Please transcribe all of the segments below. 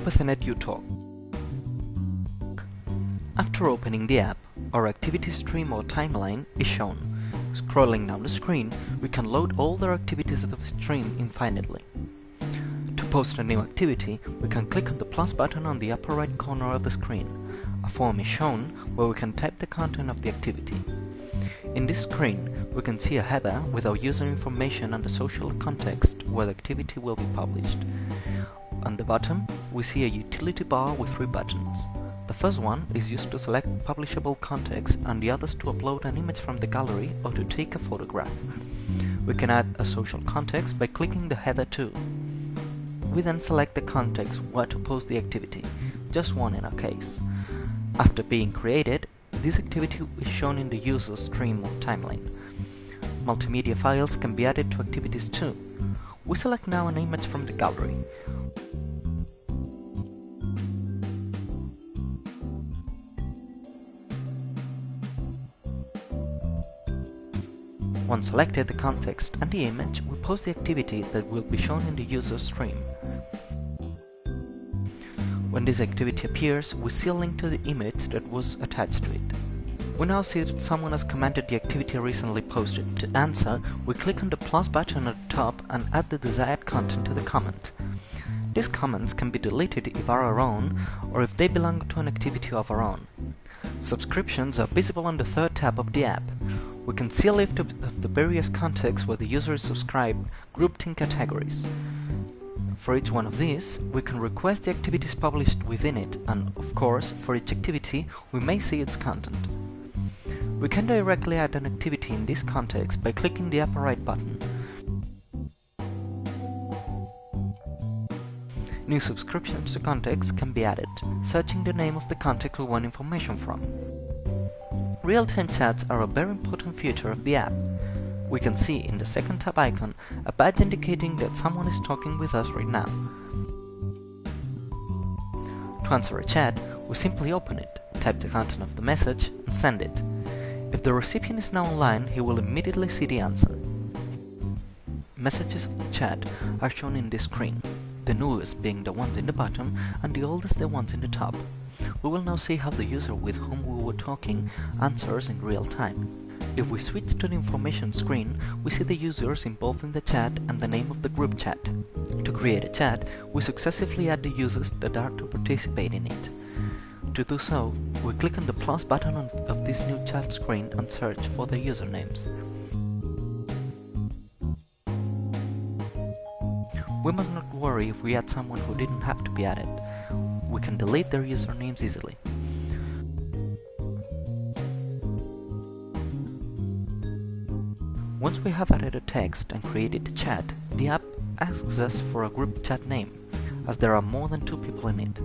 UPCnet uTalk. After opening the app, our activity stream or timeline is shown. Scrolling down the screen, we can load all the activities of the stream infinitely. To post a new activity, we can click on the plus button on the upper right corner of the screen. A form is shown where we can type the content of the activity. In this screen, we can see a header with our user information and the social context where the activity will be published. On the bottom, we see a utility bar with 3 buttons. The first one is used to select publishable context and the others to upload an image from the gallery or to take a photograph. We can add a social context by clicking the header too. We then select the context where to post the activity, just one in our case. After being created, this activity is shown in the user stream or timeline. Multimedia files can be added to activities too. We select now an image from the gallery. Once selected the context and the image, we post the activity that will be shown in the user stream. When this activity appears, we see a link to the image that was attached to it. We now see that someone has commented the activity recently posted. To answer, we click on the plus button at the top and add the desired content to the comment. These comments can be deleted if are our own or if they belong to an activity of our own. Subscriptions are visible on the third tab of the app. We can see a list of the various contexts where the user is subscribed, grouped in categories. For each one of these, we can request the activities published within it, and of course, for each activity, we may see its content. We can directly add an activity in this context by clicking the upper right button. New subscriptions to contexts can be added, searching the name of the context we want information from. Real-time chats are a very important feature of the app. We can see in the second tab icon a badge indicating that someone is talking with us right now. To answer a chat, we simply open it, type the content of the message, and send it. If the recipient is now online, he will immediately see the answer. Messages of the chat are shown in this screen, the newest being the ones in the bottom and the oldest the ones in the top. We will now see how the user with whom we were talking answers in real time. If we switch to the information screen, we see the users involved in the chat and the name of the group chat. To create a chat, we successively add the users that are to participate in it. To do so, we click on the plus button of this new chat screen and search for the usernames. We must not worry if we add someone who didn't have to be added. We can delete their usernames easily. Once we have added a text and created a chat, the app asks us for a group chat name, as there are more than 2 people in it.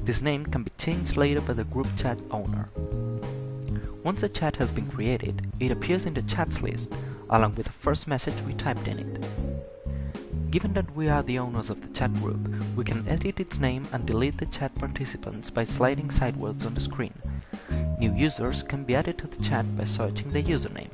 This name can be changed later by the group chat owner. Once the chat has been created, it appears in the chats list, along with the first message we typed in it. Given that we are the owners of the chat group, we can edit its name and delete the chat participants by sliding sideways on the screen. New users can be added to the chat by searching the username.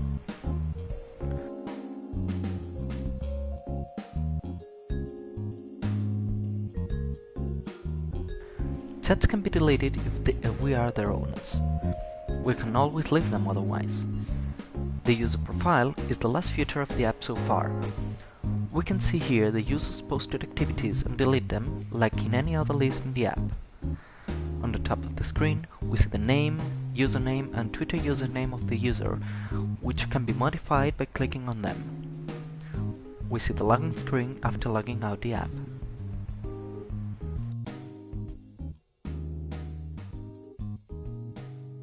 Chats can be deleted if we are their owners. We can always leave them otherwise. The user profile is the last feature of the app so far. We can see here the users posted activities and delete them, like in any other list in the app. On the top of the screen, we see the name, username and Twitter username of the user, which can be modified by clicking on them. We see the login screen after logging out the app.